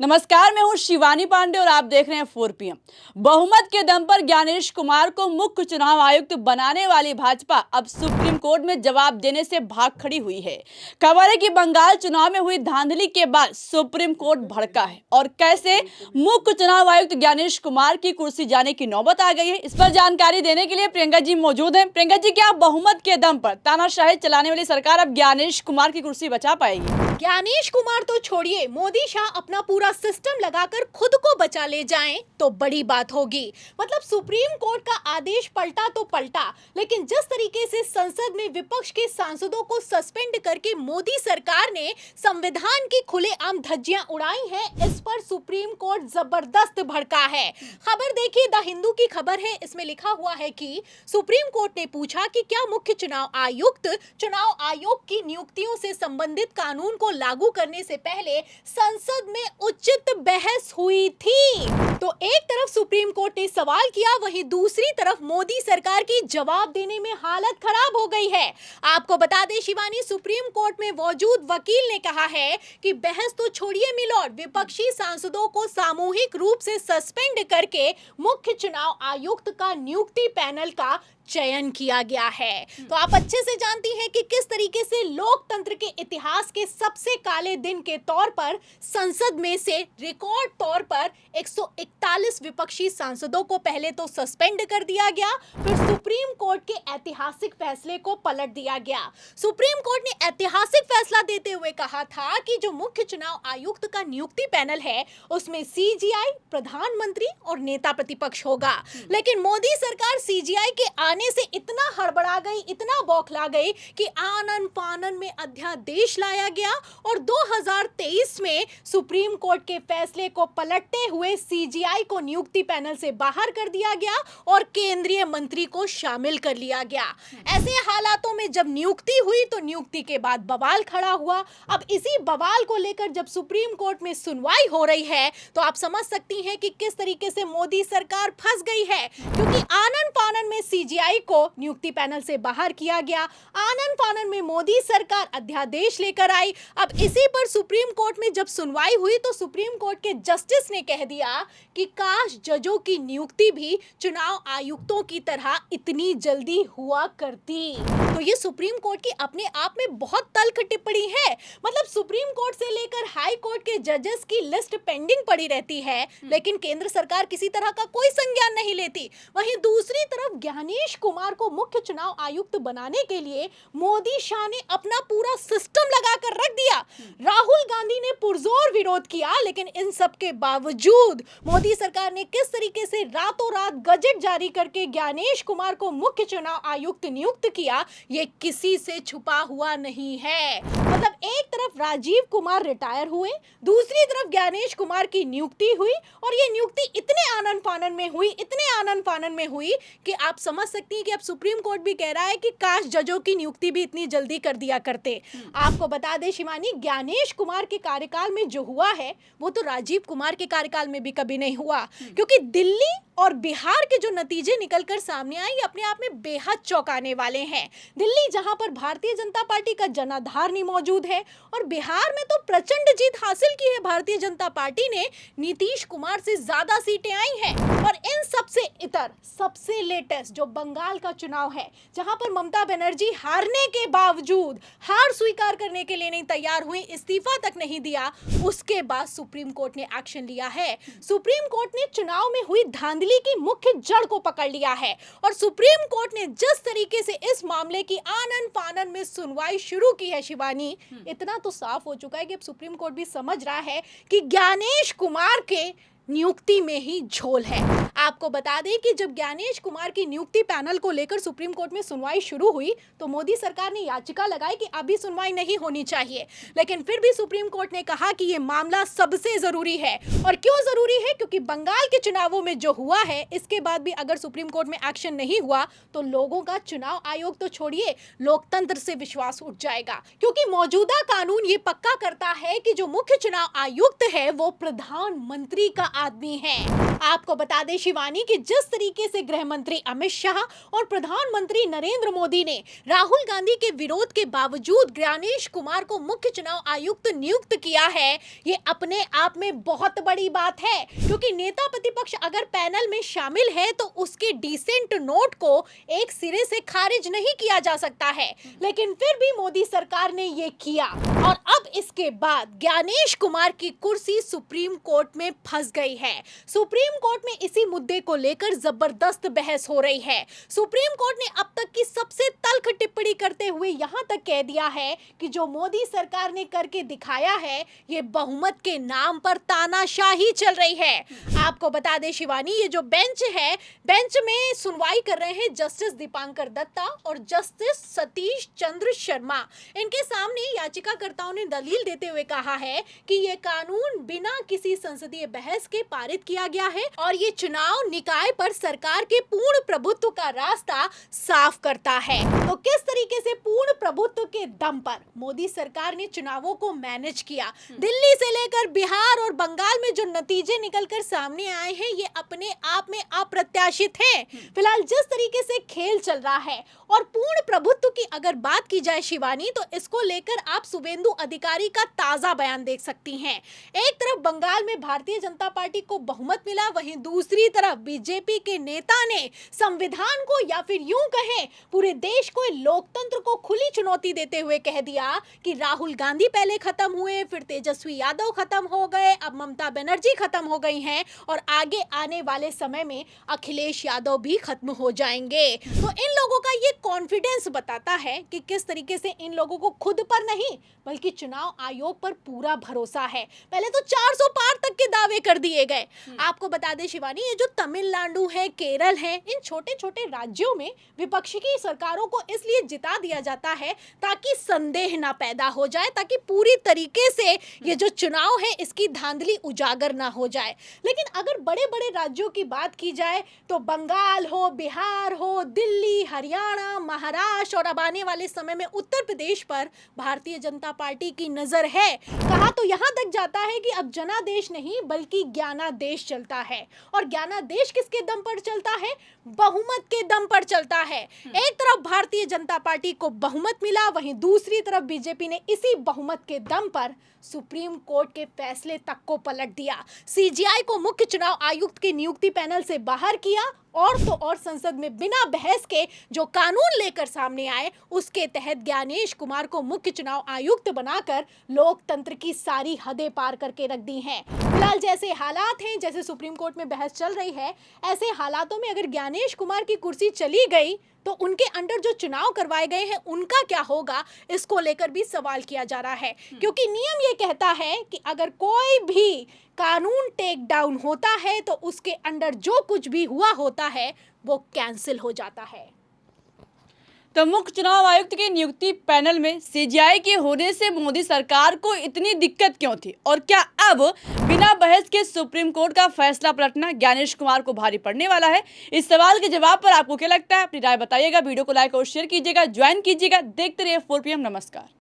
नमस्कार, मैं हूं शिवानी पांडे और आप देख रहे हैं 4 PM। बहुमत के दम पर ज्ञानेश कुमार को मुख्य चुनाव आयुक्त बनाने वाली भाजपा अब सुप्रीम कोर्ट में जवाब देने से भाग खड़ी हुई है। खबर है कि बंगाल चुनाव में हुई धांधली के बाद सुप्रीम कोर्ट भड़का है और कैसे मुख्य चुनाव आयुक्त ज्ञानेश कुमार की कुर्सी जाने की नौबत आ गई है। इस पर जानकारी देने के लिए प्रियंका जी मौजूद हैं। प्रियंका जी, क्या बहुमत के दम पर तानाशाही चलाने वाली सरकार अब ज्ञानेश कुमार की कुर्सी बचा पाएगी? ज्ञानेश कुमार तो छोड़िए, मोदी शाह अपना पूरा सिस्टम लगाकर खुद को बचा ले जाएं तो बड़ी बात होगी। मतलब सुप्रीम कोर्ट का आदेश पलटा तो पलटा, लेकिन जिस तरीके से संसद में विपक्ष के सांसदों को सस्पेंड करके मोदी सरकार ने संविधान की खुलेआम धज्जियां उड़ाई हैं, इस पर सुप्रीम कोर्ट जबरदस्त भड़का है। खबर देखिए, द हिंदू की खबर है। इसमें लिखा हुआ है कि सुप्रीम कोर्ट ने पूछा कि क्या मुख्य चुनाव आयुक्त चुनाव आयोग की नियुक्तियों से संबंधित कानून को लागू करने से पहले संसद में उचित बहस हुई थी। तो एक तरफ सुप्रीम कोर्ट ने सवाल किया, वहीं दूसरी तरफ मोदी सरकार की जवाब देने में हालत खराब हो गई है। आपको बता दें शिवानी, सुप्रीम कोर्ट में मौजूद वकील ने कहा है कि बहस तो छोड़िए मिलॉर्ड, विपक्षी सांसदों को सामूहिक रूप से सस्पेंड करके मुख्य चुनाव आयुक्त का नियुक्ति पैनल का चयन किया गया है। तो आप अच्छे से जानती हैं कि किस तरीके से लोकतंत्र के इतिहास के सबसे काले दिन के तौर पर संसद में से रिकॉर्ड तौर पर 141 विपक्षी सांसदों को पहले तो सस्पेंड कर दिया गया, फिर सुप्रीम कोर्ट के ऐतिहासिक फैसले को पलट दिया गया। सुप्रीम कोर्ट ने ऐतिहासिक फैसला देते हुए कहा था कि जो मुख्य चुनाव आयुक्त का नियुक्ति पैनल है उसमें सीजीआई, प्रधानमंत्री और नेता प्रतिपक्ष होगा। लेकिन मोदी सरकार सीजीआई के आने से इतना हड़बड़ा गई, इतना बौखला गई कि आनन फानन में अध्यादेश लाया गया और 2023 में सुप्रीम कोर्ट के फैसले को पलटते हुए सीजीआई को नियुक्ति पैनल से बाहर कर दिया गया और केंद्रीय मंत्री को शामिल कर लिया गया। ऐसे हालातों में जब नियुक्ति हुई तो नियुक्ति के बाद बवाल खड़ा हुआ। अब इसी बवाल को लेकर जब सुप्रीम कोर्ट में सुनवाई हो रही है तो आप समझ सकती हैं कि किस तरीके से मोदी सरकार फंस गई है, क्योंकि आनन फानन में सीजीआई को नियुक्ति पैनल से बाहर किया गया, आनन फानन में मोदी सरकार अध्यादेश लेकर आई। अब इसी पर सुप्रीम कोर्ट में जब सुनवाई हुई तो सुप्रीम कोर्ट के जस्टिस ने कह दिया कि काश जजों की नियुक्ति भी चुनाव आयुक्तों की तरह इतनी जल्दी हुआ करती। तो ये सुप्रीम कोर्ट की अपने आप में बहुत तल्ख टिप्पणी है। मतलब सुप्रीम कोर्ट से लेकर हाई कोर्ट के जजेस की लिस्ट पेंडिंग पड़ी रहती है, लेकिन केंद्र सरकार किसी तरह का कोई संज्ञान नहीं लेती। वहीं दूसरी तरफ ज्ञानेश कुमार को मुख्य चुनाव आयुक्त बनाने के लिए मोदी शाह ने अपना पूरा सिस्टम लगाकर रख दिया। राहुल गांधी ने पुरजोर विरोध किया, लेकिन इन सब के बावजूद मोदी सरकार ने किस तरीके से रातों रात गजट जारी करके ज्ञानेश कुमार को मुख्य चुनाव आयुक्त नियुक्त किया, ये किसी से छुपा हुआ नहीं है। मतलब एक तरफ राजीव कुमार रिटायर हुए, दूसरी तरफ ज्ञानेश कुमार की नियुक्ति हुई और ये नियुक्ति इतने आनन फानन में हुई, इतने आनन फानन में हुई कि आप समझ सकती हैं कि अब सुप्रीम कोर्ट भी कह रहा है कि काश जजों की नियुक्ति भी इतनी जल्दी कर दिया करते। आपको बता दें शिवानी, ज्ञानेश कुमार के कार्यकाल में जो हुआ है वो तो राजीव कुमार के कार्यकाल में भी कभी नहीं हुआ, क्योंकि दिल्ली और बिहार के जो नतीजे निकलकर सामने आए ये अपने आप में बेहद चौंकाने वाले हैं। दिल्ली जहां पर भारतीय जनता पार्टी का जनाधार नहीं मौजूद है और बिहार में तो प्रचंड जीत हासिल की है भारतीय जनता पार्टी ने, नीतीश कुमार से ज्यादा सीटें आई हैं। और इन सबसे इतर सबसे लेटेस्ट जो बंगाल का चुनाव है, जहां पर ममता बनर्जी हारने के बावजूद हार स्वीकार करने के लिए नहीं तैयार हुई, इस्तीफा तक नहीं दिया, उसके बाद सुप्रीम कोर्ट ने एक्शन लिया है। सुप्रीम कोर्ट ने चुनाव में हुई धांधली की मुख्य जड़ को पकड़ लिया है और सुप्रीम कोर्ट ने जिस तरीके से इस मामले की आनन फानन में सुनवाई शुरू की है शिवानी, इतना तो साफ हो चुका है कि अब सुप्रीम कोर्ट भी समझ रहा है कि ज्ञानेश कुमार के नियुक्ति में ही झोल है। आपको बता दें कि जब ज्ञानेश कुमार की नियुक्ति पैनल को लेकर सुप्रीम कोर्ट में सुनवाई शुरू हुई तो मोदी सरकार ने याचिका लगाई कि अभी सुनवाई नहीं होनी चाहिए, लेकिन फिर भी सुप्रीम कोर्ट ने कहा कि यह मामला सबसे जरूरी है। और क्यों जरूरी है? क्योंकि बंगाल के चुनावों में जो हुआ है इसके बाद भी अगर सुप्रीम कोर्ट में एक्शन नहीं हुआ तो लोगों का चुनाव आयोग तो छोड़िए, लोकतंत्र से विश्वास उठ जाएगा। क्योंकि मौजूदा कानून ये पक्का करता है कि जो मुख्य चुनाव आयुक्त है वो प्रधानमंत्री का आदमी है। आपको बता दें शिवानी कि जिस तरीके से गृह मंत्री अमित शाह और प्रधानमंत्री नरेंद्र मोदी ने राहुल गांधी के विरोध के बावजूद ज्ञानेश कुमार को मुख्य चुनाव आयुक्त नियुक्त किया है, ये अपने आप में बहुत बड़ी बात है, क्योंकि नेता प्रतिपक्ष अगर पैनल में शामिल है तो उसके डिसेंट नोट को एक सिरे से खारिज नहीं किया जा सकता है। लेकिन फिर भी मोदी सरकार ने ये किया और अब इसके बाद ज्ञानेश कुमार की कुर्सी सुप्रीम कोर्ट में फंस गई है। सुप्रीम कोर्ट में इसी मुद्दे को लेकर जबरदस्त बहस हो रही है। सुप्रीम कोर्ट ने अब तक की सबसे तल्ख टिप्पणी करते हुए यहां तक कह दिया है कि जो मोदी सरकार ने करके दिखाया है, ये बहुमत के नाम पर तानाशाही चल रही है। आपको बता दें शिवानी, ये जो बेंच है, बेंच में सुनवाई कर रहे हैं जस्टिस दीपांकर दत्ता और जस्टिस सतीश चंद्र शर्मा। इनके सामने याचिकाकर्ताओं ने दलील देते हुए कहा है कि ये कानून बिना किसी संसदीय बहस के पारित किया गया है और ये चुनाव निकाय पर सरकार के पूर्ण प्रभुत्व का रास्ता साफ करता है। तो किस तरीके से पूर्ण प्रभुत्व के दम पर मोदी सरकार ने चुनावों को मैनेज किया, दिल्ली से लेकर बिहार और बंगाल में जो नतीजे निकलकर सामने आए हैं, ये अपने आप में अप्रत्याशित है। फिलहाल जिस तरीके से खेल चल रहा है और पूर्ण प्रभुत्व की अगर बात की जाए शिवानी, तो इसको लेकर आप शुभेंदु अधिकारी का ताजा बयान देख सकती हैं। एक तरफ बंगाल में भारतीय जनता पार्टी को बहुमत मिला, वहीं दूसरी तरफ बीजेपी के नेता ने संविधान को या फिर यूं कहें पूरे देश को, लोकतंत्र को खुली चुनौती देते हुए कह दिया कि राहुल गांधी पहले खत्म हुए, फिर तेजस्वी यादव खत्म हो गए, अब ममता बनर्जी खत्म हो गई हैं और आगे आने वाले समय में अखिलेश यादव भी खत्म हो जाएंगे। तो इन लोगों का ये कॉन्फिडेंस बताता है कि किस तरीके से इन लोगों को खुद पर नहीं बल्कि चुनाव आयोग पर पूरा भरोसा है। पहले तो 400 पार तक के दावे कर दिए गए। आपको बता दें शिवानी, ये जो तमिलनाडु है, केरल है, इन छोटे छोटे राज्यों में विपक्ष की सरकारों को इसलिए जिता दिया जाता है ताकि संदेह ना पैदा हो जाए, ताकि पूरी तरीके से ये जो चुनाव है इसकी धांधली उजागर ना हो जाए। लेकिन अगर बड़े बड़े राज्यों की बात की जाए तो बंगाल हो, बिहार हो, दिल्ली, हरियाणा, महाराष्ट्र और अब आने वाले समय में उत्तर प्रदेश पर भारतीय जनता पार्टी की नजर है। कहा तो यहां तक जाता है कि अब जनादेश नहीं बल्कि ज्ञानादेश चलता है। और ज्ञानादेश किसके दम पर चलता है? बहुमत के दम पर चलता है। एक तरफ भारतीय जनता पार्टी को बहुमत मिला, वहीं दूसरी तरफ बीजेपी ने इसी बहुमत के दम पर सुप्रीम कोर्ट के फैसले तक को पलट दिया। सीजीआई को मुख्य चुनाव आयुक्त के नियुक्ति पैनल से बाहर किया और तो और संसद में बिना बहस के जो कानून लेकर सामने आए उसके तहत ज्ञानेश कुमार को मुख्य चुनाव आयुक्त बनाकर लोकतंत्र की सारी हदें पार करके रख दी हैं। फिलहाल जैसे हालात हैं, जैसे सुप्रीम कोर्ट में बहस चल रही है, ऐसे हालातों में अगर ज्ञानेश कुमार की कुर्सी चली गई तो उनके अंडर जो चुनाव करवाए गए हैं उनका क्या होगा, इसको लेकर भी सवाल किया जा रहा है। क्योंकि नियम ये कहता है कि अगर कोई भी कानून टेक डाउन होता है तो उसके अंडर जो कुछ भी हुआ होता है वो कैंसिल हो जाता है। तो मुख्य चुनाव आयुक्त के नियुक्ति पैनल में सीजीआई के होने से मोदी सरकार को इतनी दिक्कत क्यों थी, और क्या अब बिना बहस के सुप्रीम कोर्ट का फैसला पलटना ज्ञानेश कुमार को भारी पड़ने वाला है? इस सवाल के जवाब पर आपको क्या लगता है, अपनी राय बताइएगा। वीडियो को लाइक और शेयर कीजिएगा, ज्वाइन कीजिएगा। देखते रहिए 4 PM। नमस्कार।